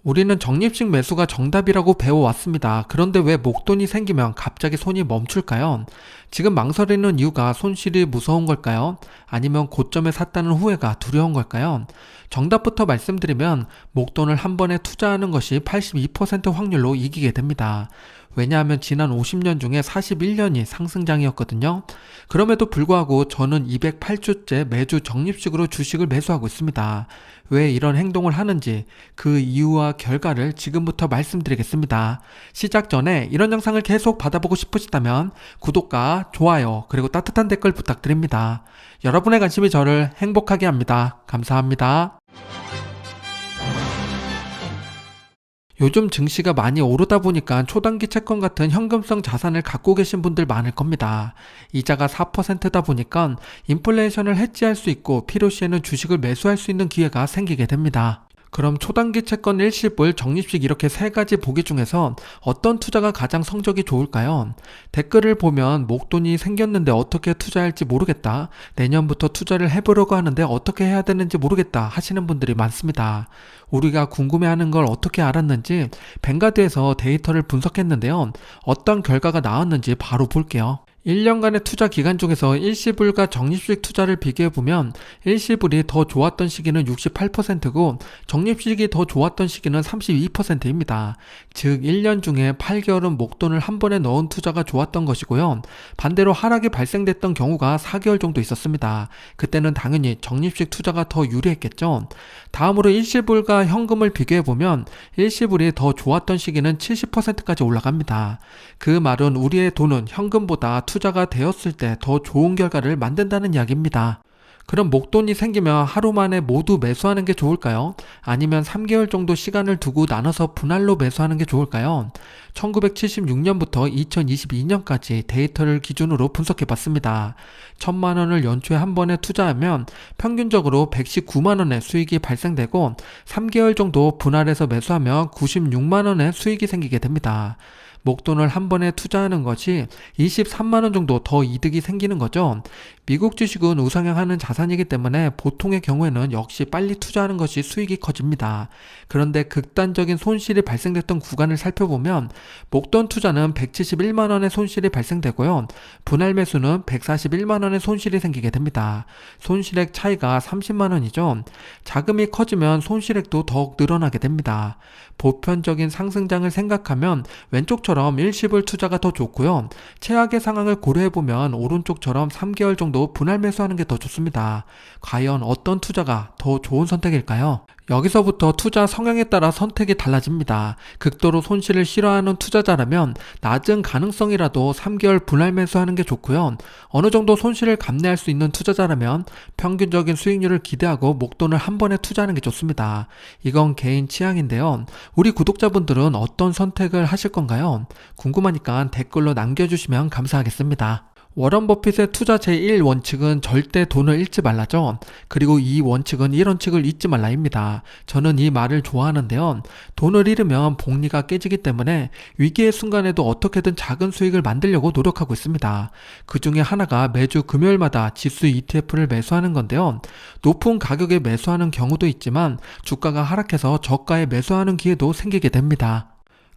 우리는 적립식 매수가 정답이라고 배워왔습니다. 그런데 왜 목돈이 생기면 갑자기 손이 멈출까요? 지금 망설이는 이유가 손실이 무서운 걸까요? 아니면 고점에 샀다는 후회가 두려운 걸까요? 정답부터 말씀드리면 목돈을 한 번에 투자하는 것이 82% 확률로 이기게 됩니다. 왜냐하면 지난 50년 중에 41년이 상승장이었거든요. 그럼에도 불구하고 저는 208주째 매주 적립식으로 주식을 매수하고 있습니다. 왜 이런 행동을 하는지 그 이유와 결과를 지금부터 말씀드리겠습니다. 시작 전에 이런 영상을 계속 받아보고 싶으시다면 구독과 좋아요 그리고 따뜻한 댓글 부탁드립니다. 여러분의 관심이 저를 행복하게 합니다. 감사합니다. 요즘 증시가 많이 오르다 보니까 초단기 채권 같은 현금성 자산을 갖고 계신 분들 많을 겁니다. 이자가 4%다 보니까 인플레이션을 해지할 수 있고 필요시에는 주식을 매수할 수 있는 기회가 생기게 됩니다. 그럼 초단기 채권 일시불, 적립식 이렇게 세 가지 보기 중에서 어떤 투자가 가장 성적이 좋을까요? 댓글을 보면 목돈이 생겼는데 어떻게 투자할지 모르겠다. 내년부터 투자를 해보려고 하는데 어떻게 해야 되는지 모르겠다 하시는 분들이 많습니다. 우리가 궁금해하는 걸 어떻게 알았는지 뱅가드에서 데이터를 분석했는데요. 어떤 결과가 나왔는지 바로 볼게요. 1년간의 투자 기간 중에서 일시불과 적립식 투자를 비교해보면 일시불이 더 좋았던 시기는 68%고 적립식이 더 좋았던 시기는 32%입니다. 즉 1년 중에 8개월은 목돈을 한 번에 넣은 투자가 좋았던 것이고요. 반대로 하락이 발생됐던 경우가 4개월 정도 있었습니다. 그때는 당연히 적립식 투자가 더 유리했겠죠. 다음으로 일시불과 현금을 비교해보면 일시불이 더 좋았던 시기는 70%까지 올라갑니다. 그 말은 우리의 돈은 현금보다 투자가 되었을 때 더 좋은 결과를 만든다는 이야기입니다. 그럼 목돈이 생기면 하루 만에 모두 매수하는 게 좋을까요? 아니면 3개월 정도 시간을 두고 나눠서 분할로 매수하는 게 좋을까요? 1976년부터 2022년까지 데이터를 기준으로 분석해봤습니다. 1000만원을 연초에 한 번에 투자하면 평균적으로 119만원의 수익이 발생되고 3개월 정도 분할해서 매수하면 96만원의 수익이 생기게 됩니다. 목돈을 한 번에 투자하는 것이 23만원 정도 더 이득이 생기는 거죠. 미국 주식은 우상향하는 자산이기 때문에 보통의 경우에는 역시 빨리 투자하는 것이 수익이 커집니다. 그런데 극단적인 손실이 발생됐던 구간을 살펴보면 목돈 투자는 171만원의 손실이 발생되고요. 분할 매수는 141만원의 손실이 생기게 됩니다. 손실액 차이가 30만원이죠. 자금이 커지면 손실액도 더욱 늘어나게 됩니다. 보편적인 상승장을 생각하면 왼쪽처럼 일시불 투자가 더 좋고요. 최악의 상황을 고려해보면 오른쪽처럼 3개월 정도 분할 매수하는 게 더 좋습니다. 과연 어떤 투자가 더 좋은 선택일까요? 여기서부터 투자 성향에 따라 선택이 달라집니다. 극도로 손실을 싫어하는 투자자라면 낮은 가능성이라도 3개월 분할 매수하는 게 좋고요. 어느 정도 손실을 감내할 수 있는 투자자라면 평균적인 수익률을 기대하고 목돈을 한 번에 투자하는 게 좋습니다. 이건 개인 취향인데요. 우리 구독자분들은 어떤 선택을 하실 건가요? 궁금하니까 댓글로 남겨주시면 감사하겠습니다. 워런 버핏의 투자 제1원칙은 절대 돈을 잃지 말라죠. 그리고 이 원칙은 1원칙을 잊지 말라입니다. 저는 이 말을 좋아하는데요. 돈을 잃으면 복리가 깨지기 때문에 위기의 순간에도 어떻게든 작은 수익을 만들려고 노력하고 있습니다. 그 중에 하나가 매주 금요일마다 지수 ETF를 매수하는 건데요. 높은 가격에 매수하는 경우도 있지만 주가가 하락해서 저가에 매수하는 기회도 생기게 됩니다.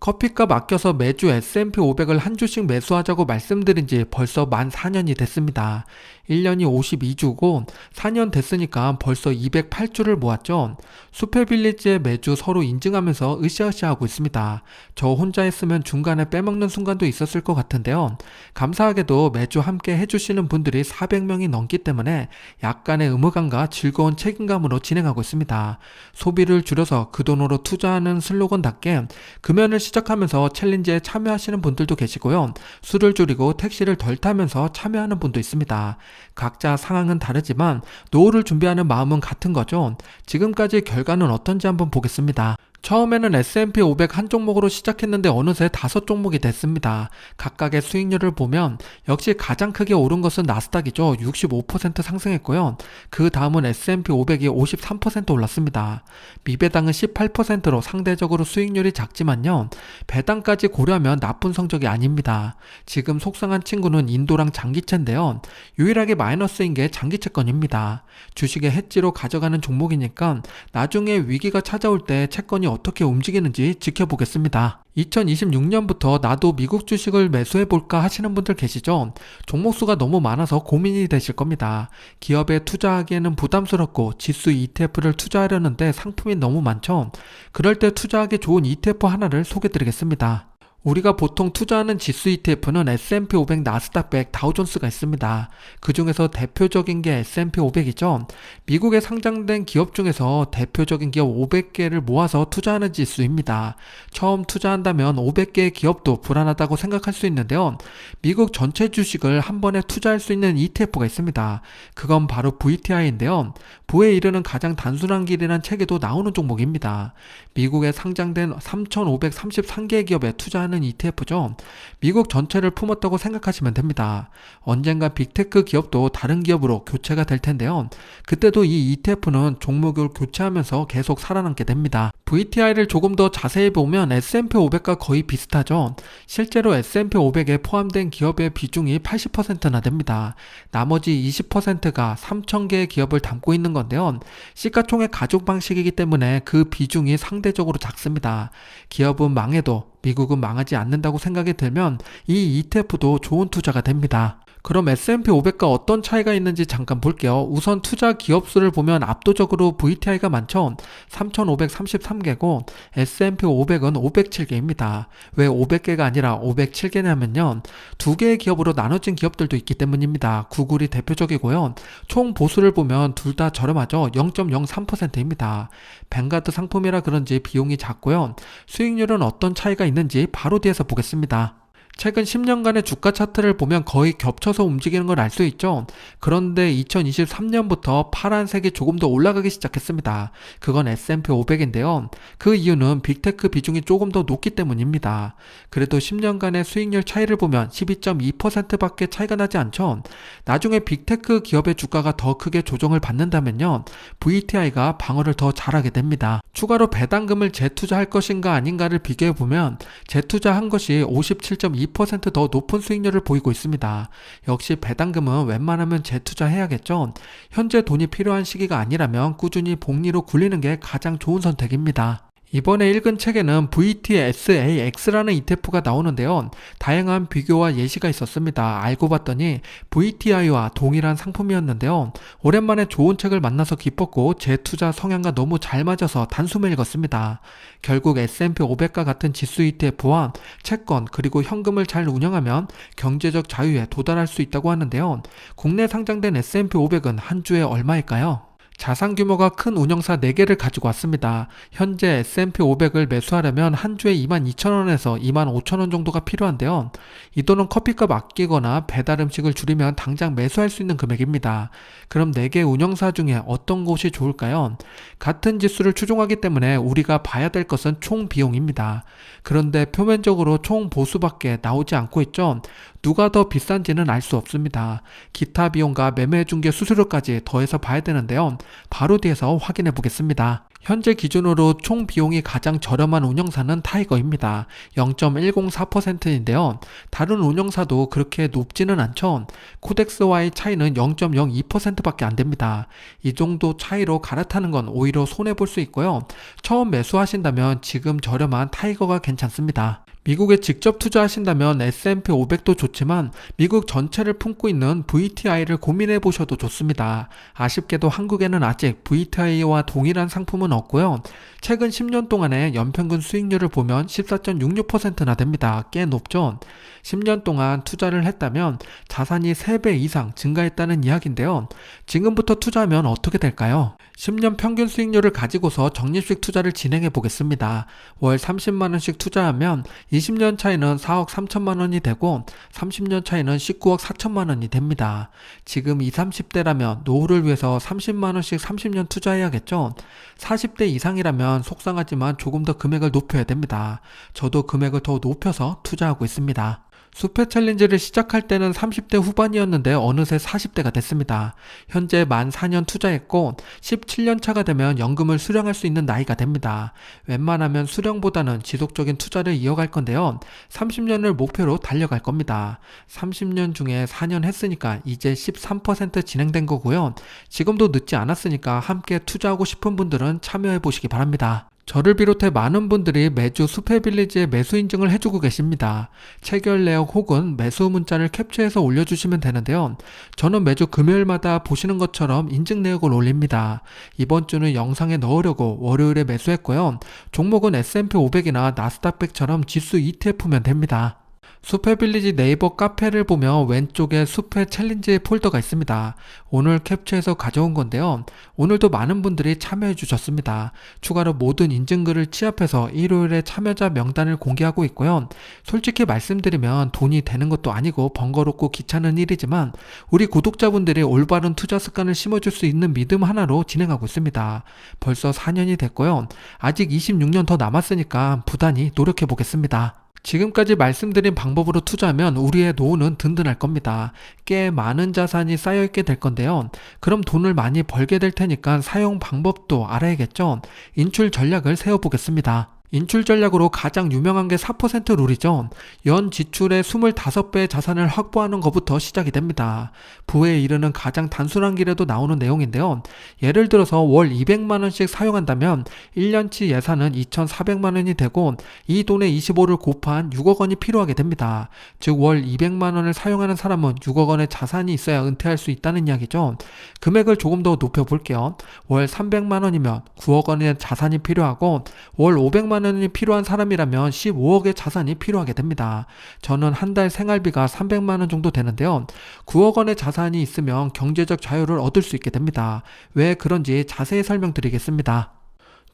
커피값 아껴서 매주 S&P 500을 한 주씩 매수하자고 말씀드린 지 벌써 만 4년이 됐습니다. 1년이 52주고 4년 됐으니까 벌써 208주를 모았죠. 수페빌리지에 매주 서로 인증하면서 으쌰으쌰하고 있습니다. 저 혼자 했으면 중간에 빼먹는 순간도 있었을 것 같은데요. 감사하게도 매주 함께 해주시는 분들이 400명이 넘기 때문에 약간의 의무감과 즐거운 책임감으로 진행하고 있습니다. 소비를 줄여서 그 돈으로 투자하는 슬로건답게 금연을 시작하면서 챌린지에 참여하시는 분들도 계시고요. 술을 줄이고 택시를 덜 타면서 참여하는 분도 있습니다. 각자 상황은 다르지만 노후를 준비하는 마음은 같은 거죠. 지금까지 결과는 어떤지 한번 보겠습니다. 처음에는 S&P 500 한 종목으로 시작했는데 어느새 5종목이 됐습니다. 각각의 수익률을 보면 역시 가장 크게 오른 것은 나스닥이죠. 65% 상승했고요. 그 다음은 S&P 500이 53% 올랐습니다. 미배당은 18%로 상대적으로 수익률이 작지만요. 배당까지 고려하면 나쁜 성적이 아닙니다. 지금 속상한 친구는 인도랑 장기채인데요. 유일하게 마이너스인 게 장기채권입니다. 주식의 해지로 가져가는 종목이니까 나중에 위기가 찾아올 때 채권이 어떻게 움직이는지 지켜보겠습니다. 2026년부터 나도 미국 주식을 매수해볼까 하시는 분들 계시죠? 종목수가 너무 많아서 고민이 되실 겁니다. 기업에 투자하기에는 부담스럽고 지수 ETF를 투자하려는데 상품이 너무 많죠? 그럴 때 투자하기 좋은 ETF 하나를 소개드리겠습니다. 우리가 보통 투자하는 지수 ETF는 S&P 500, 나스닥 100, 다우존스가 있습니다. 그 중에서 대표적인 게 S&P 500이죠. 미국에 상장된 기업 중에서 대표적인 기업 500개를 모아서 투자하는 지수입니다. 처음 투자한다면 500개의 기업도 불안하다고 생각할 수 있는데요. 미국 전체 주식을 한 번에 투자할 수 있는 ETF가 있습니다. 그건 바로 VTI인데요. 부에 이르는 가장 단순한 길이란 책에도 나오는 종목입니다. 미국에 상장된 3,533개의 기업에 투자하는 ETF죠. 미국 전체를 품었다고 생각하시면 됩니다. 언젠가 빅테크 기업도 다른 기업으로 교체가 될 텐데요. 그때도 이 ETF는 종목을 교체하면서 계속 살아남게 됩니다. VTI를 조금 더 자세히 보면 S&P 500과 거의 비슷하죠. 실제로 S&P 500에 포함된 기업의 비중이 80%나 됩니다. 나머지 20%가 3,000개의 기업을 담고 있는 건데요. 시가총액 가족 방식이기 때문에 그 비중이 상대적으로 작습니다. 기업은 망해도 미국은 망하지 않는다고 생각이 들면 이 ETF도 좋은 투자가 됩니다. 그럼 S&P 500과 어떤 차이가 있는지 잠깐 볼게요. 우선 투자 기업 수를 보면 압도적으로 VTI가 많죠. 3,533개고 S&P 500은 507개입니다. 왜 500개가 아니라 507개냐면요. 두 개의 기업으로 나눠진 기업들도 있기 때문입니다. 구글이 대표적이고요. 총 보수를 보면 둘 다 저렴하죠. 0.03%입니다. 뱅가드 상품이라 그런지 비용이 작고요. 수익률은 어떤 차이가 있는지 바로 뒤에서 보겠습니다. 최근 10년간의 주가 차트를 보면 거의 겹쳐서 움직이는 걸 알 수 있죠. 그런데 2023년부터 파란색이 조금 더 올라가기 시작했습니다. 그건 S&P 500인데요. 그 이유는 빅테크 비중이 조금 더 높기 때문입니다. 그래도 10년간의 수익률 차이를 보면 12.2%밖에 차이가 나지 않죠. 나중에 빅테크 기업의 주가가 더 크게 조정을 받는다면요. VTI가 방어를 더 잘하게 됩니다. 추가로 배당금을 재투자할 것인가 아닌가를 비교해보면 재투자한 것이 57.2% 더 높은 수익률을 보이고 있습니다. 역시 배당금은 웬만하면 재투자해야겠죠. 현재 돈이 필요한 시기가 아니라면 꾸준히 복리로 굴리는 게 가장 좋은 선택입니다. 이번에 읽은 책에는 VTSAX라는 ETF가 나오는데요. 다양한 비교와 예시가 있었습니다. 알고 봤더니 VTI와 동일한 상품이었는데요. 오랜만에 좋은 책을 만나서 기뻤고 제 투자 성향과 너무 잘 맞아서 단숨에 읽었습니다. 결국 S&P 500과 같은 지수 ETF와 채권 그리고 현금을 잘 운영하면 경제적 자유에 도달할 수 있다고 하는데요. 국내 상장된 S&P 500은 한 주에 얼마일까요? 자산 규모가 큰 운영사 4개를 가지고 왔습니다. 현재 S&P 500을 매수하려면 한 주에 22,000원에서 25,000원 정도가 필요한데요. 이 돈은 커피값 아끼거나 배달 음식을 줄이면 당장 매수할 수 있는 금액입니다. 그럼 4개 운영사 중에 어떤 곳이 좋을까요? 같은 지수를 추종하기 때문에 우리가 봐야 될 것은 총 비용입니다. 그런데 표면적으로 총 보수밖에 나오지 않고 있죠. 누가 더 비싼지는 알 수 없습니다. 기타 비용과 매매 중개 수수료까지 더해서 봐야 되는데요. 바로 뒤에서 확인해 보겠습니다. 현재 기준으로 총 비용이 가장 저렴한 운영사는 타이거입니다. 0.104%인데요. 다른 운영사도 그렇게 높지는 않죠. 코덱스와의 차이는 0.02%밖에 안 됩니다. 이 정도 차이로 갈아타는 건 오히려 손해볼 수 있고요. 처음 매수하신다면 지금 저렴한 타이거가 괜찮습니다. 미국에 직접 투자하신다면 S&P 500도 좋지만 미국 전체를 품고 있는 VTI를 고민해 보셔도 좋습니다. 아쉽게도 한국에는 아직 VTI와 동일한 상품은 없고요. 최근 10년 동안의 연평균 수익률을 보면 14.66%나 됩니다. 꽤 높죠? 10년 동안 투자를 했다면 자산이 3배 이상 증가했다는 이야기인데요. 지금부터 투자하면 어떻게 될까요? 10년 평균 수익률을 가지고서 적립식 투자를 진행해 보겠습니다. 월 30만원씩 투자하면 20년 차이는 4억 3천만 원이 되고 30년 차이는 19억 4천만 원이 됩니다. 지금 20, 30대라면 노후를 위해서 30만 원씩 30년 투자해야겠죠? 40대 이상이라면 속상하지만 조금 더 금액을 높여야 됩니다. 저도 금액을 더 높여서 투자하고 있습니다. 수페 챌린지를 시작할 때는 30대 후반이었는데 어느새 40대가 됐습니다. 현재 만 4년 투자했고 17년 차가 되면 연금을 수령할 수 있는 나이가 됩니다. 웬만하면 수령보다는 지속적인 투자를 이어갈 건데요. 30년을 목표로 달려갈 겁니다. 30년 중에 4년 했으니까 이제 13% 진행된 거고요. 지금도 늦지 않았으니까 함께 투자하고 싶은 분들은 참여해 보시기 바랍니다. 저를 비롯해 많은 분들이 매주 수페빌리지에 매수 인증을 해주고 계십니다. 체결 내역 혹은 매수 문자를 캡처해서 올려주시면 되는데요. 저는 매주 금요일마다 보시는 것처럼 인증 내역을 올립니다. 이번 주는 영상에 넣으려고 월요일에 매수했고요. 종목은 S&P 500이나 나스닥 100처럼 지수 ETF면 됩니다. 수페빌리지 네이버 카페를 보면 왼쪽에 수페 챌린지 폴더가 있습니다. 오늘 캡처해서 가져온 건데요. 오늘도 많은 분들이 참여해 주셨습니다. 추가로 모든 인증글을 취합해서 일요일에 참여자 명단을 공개하고 있고요. 솔직히 말씀드리면 돈이 되는 것도 아니고 번거롭고 귀찮은 일이지만 우리 구독자분들이 올바른 투자 습관을 심어줄 수 있는 믿음 하나로 진행하고 있습니다. 벌써 4년이 됐고요. 아직 26년 더 남았으니까 부단히 노력해 보겠습니다. 지금까지 말씀드린 방법으로 투자하면 우리의 노후는 든든할 겁니다. 꽤 많은 자산이 쌓여있게 될 건데요. 그럼 돈을 많이 벌게 될 테니까 사용 방법도 알아야겠죠. 인출 전략을 세워보겠습니다. 인출 전략으로 가장 유명한 게 4% 룰이죠. 연 지출의 25배의 자산을 확보하는 것부터 시작이 됩니다. 부에 이르는 가장 단순한 길에도 나오는 내용인데요. 예를 들어서 월 200만원씩 사용한다면 1년치 예산은 2,400만원이 되고 이 돈의 25를 곱한 6억 원이 필요하게 됩니다. 즉 월 200만원을 사용하는 사람은 6억 원의 자산이 있어야 은퇴할 수 있다는 이야기죠. 금액을 조금 더 높여볼게요. 월 300만원이면 9억 원의 자산이 필요하고 월 500만원이 필요한 사람이라면 15억의 자산이 필요하게 됩니다. 저는 한 달 생활비가 300만원 정도 되는데요. 9억 원의 자산이 있으면 경제적 자유를 얻을 수 있게 됩니다. 왜 그런지 자세히 설명드리겠습니다.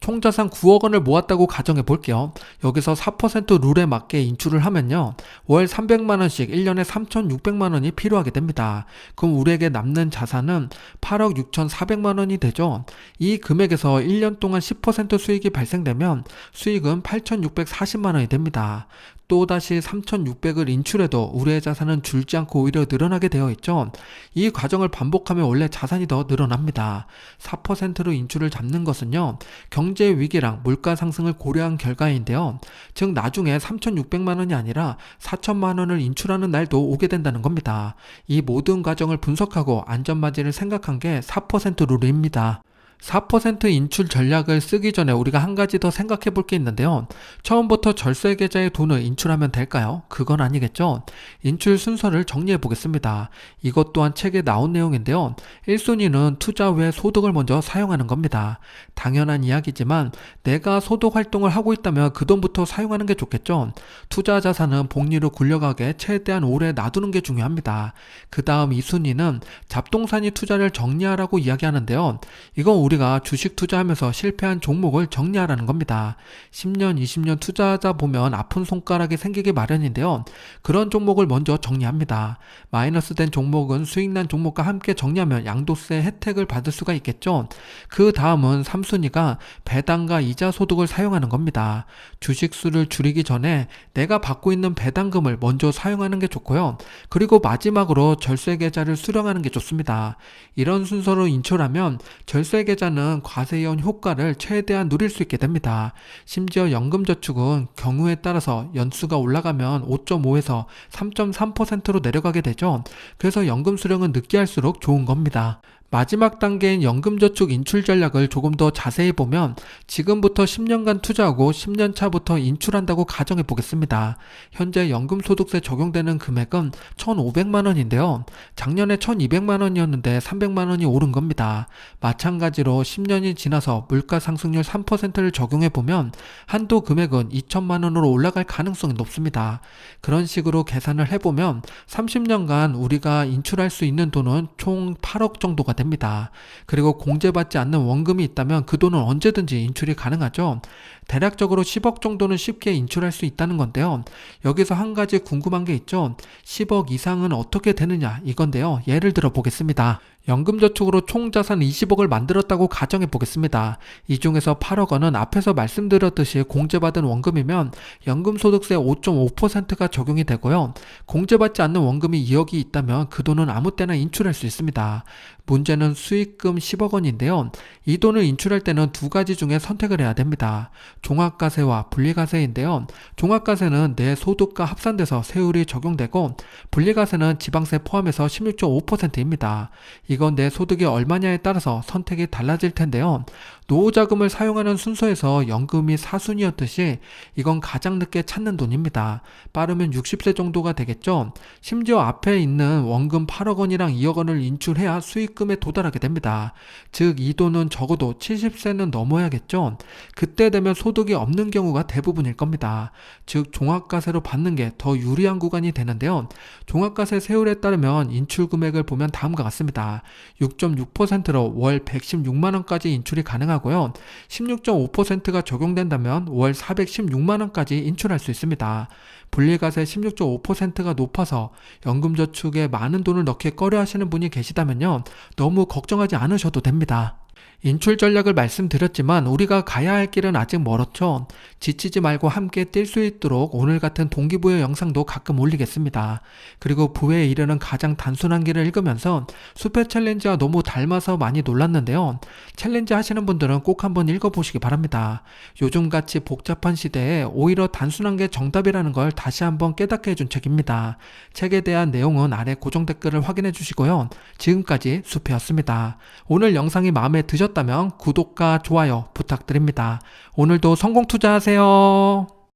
총자산 9억 원을 모았다고 가정해 볼게요. 여기서 4% 룰에 맞게 인출을 하면요. 월 300만원씩 1년에 3,600만원이 필요하게 됩니다. 그럼 우리에게 남는 자산은 8억 6,400만원이 되죠. 이 금액에서 1년 동안 10% 수익이 발생되면 수익은 8,640만원이 됩니다. 또다시 3,600을 인출해도 우리의 자산은 줄지 않고 오히려 늘어나게 되어 있죠. 이 과정을 반복하면 원래 자산이 더 늘어납니다. 4%로 인출을 잡는 것은요. 경제 위기랑 물가 상승을 고려한 결과인데요. 즉 나중에 3,600만원이 아니라 4천만원을 인출하는 날도 오게 된다는 겁니다. 이 모든 과정을 분석하고 안전마진을 생각한 게 4% 룰입니다. 4% 인출 전략을 쓰기 전에 우리가 한 가지 더 생각해 볼 게 있는데요. 처음부터 절세 계좌에 돈을 인출하면 될까요? 그건 아니겠죠. 인출 순서를 정리해 보겠습니다. 이것 또한 책에 나온 내용인데요. 1순위는 투자 외 소득을 먼저 사용하는 겁니다. 당연한 이야기지만 내가 소득 활동을 하고 있다면 그 돈부터 사용하는 게 좋겠죠. 투자 자산은 복리로 굴려가게 최대한 오래 놔두는 게 중요합니다. 그 다음 2순위는 잡동사니 투자를 정리하라고 이야기하는데요. 이건 우리가 주식 투자하면서 실패한 종목을 정리하라는 겁니다. 10년, 20년 투자하다 보면 아픈 손가락이 생기기 마련인데요. 그런 종목을 먼저 정리합니다. 마이너스 된 종목은 수익난 종목과 함께 정리하면 양도세 혜택을 받을 수가 있겠죠. 그 다음은 3순위가 배당과 이자 소득을 사용하는 겁니다. 주식 수를 줄이기 전에 내가 받고 있는 배당금을 먼저 사용하는 게 좋고요. 그리고 마지막으로 절세 계좌를 수령하는 게 좋습니다. 이런 순서로 인출하면 절세 계좌는 과세연 효과를 최대한 누릴 수 있게 됩니다. 심지어 연금저축은 경우에 따라서 연수가 올라가면 5.5에서 3.3%로 내려가게 되죠. 그래서 연금 수령은 늦게 할수록 좋은 겁니다. 마지막 단계인 연금저축 인출 전략을 조금 더 자세히 보면 지금부터 10년간 투자하고 10년 차부터 인출한다고 가정해 보겠습니다. 현재 연금소득세 적용되는 금액은 1,500만원인데요. 작년에 1,200만원이었는데 300만원이 오른 겁니다. 마찬가지로 10년이 지나서 물가상승률 3%를 적용해 보면 한도 금액은 2천만원으로 올라갈 가능성이 높습니다. 그런 식으로 계산을 해보면 30년간 우리가 인출할 수 있는 돈은 총 8억 정도가 됩니다. 그리고 공제받지 않는 원금이 있다면 그 돈은 언제든지 인출이 가능하죠. 대략적으로 10억 정도는 쉽게 인출할 수 있다는 건데요. 여기서 한 가지 궁금한 게 있죠. 10억 이상은 어떻게 되느냐 이건데요. 예를 들어 보겠습니다. 연금저축으로 총 자산 20억을 만들었다고 가정해 보겠습니다. 이 중에서 8억 원은 앞에서 말씀드렸듯이 공제받은 원금이면 연금소득세 5.5%가 적용이 되고요. 공제받지 않는 원금이 2억이 있다면 그 돈은 아무 때나 인출할 수 있습니다. 문제는 수익금 10억 원인데요. 이 돈을 인출할 때는 두 가지 중에 선택을 해야 됩니다. 종합과세와 분리과세인데요. 종합과세는 내 소득과 합산돼서 세율이 적용되고 분리과세는 지방세 포함해서 16.5%입니다. 이건 내 소득이 얼마냐에 따라서 선택이 달라질 텐데요. 노후자금을 사용하는 순서에서 연금이 4순위였듯이 이건 가장 늦게 찾는 돈입니다. 빠르면 60세 정도가 되겠죠. 심지어 앞에 있는 원금 8억 원이랑 2억 원을 인출해야 수익금에 도달하게 됩니다. 즉 이 돈은 적어도 70세는 넘어야겠죠. 그때 되면 소득이 없는 경우가 대부분일 겁니다. 즉 종합과세로 받는 게 더 유리한 구간이 되는데요. 종합과세 세율에 따르면 인출 금액을 보면 다음과 같습니다. 6.6%로 월 116만원까지 인출이 가능하고요. 16.5%가 적용된다면 월 416만원까지 인출할 수 있습니다. 분리과세 16.5%가 높아서 연금저축에 많은 돈을 넣기 꺼려 하시는 분이 계시다면요. 너무 걱정하지 않으셔도 됩니다. 인출 전략을 말씀드렸지만 우리가 가야 할 길은 아직 멀었죠. 지치지 말고 함께 뛸 수 있도록 오늘 같은 동기부여 영상도 가끔 올리겠습니다. 그리고 부에 이르는 가장 단순한 길을 읽으면서 숲의 챌린지와 너무 닮아서 많이 놀랐는데요. 챌린지 하시는 분들은 꼭 한번 읽어보시기 바랍니다. 요즘같이 복잡한 시대에 오히려 단순한 게 정답이라는 걸 다시 한번 깨닫게 해준 책입니다. 책에 대한 내용은 아래 고정 댓글을 확인해 주시고요. 지금까지 숲이었습니다. 오늘 영상이 마음에 드셨다면 구독과 좋아요 부탁드립니다. 오늘도 성공 투자하세요.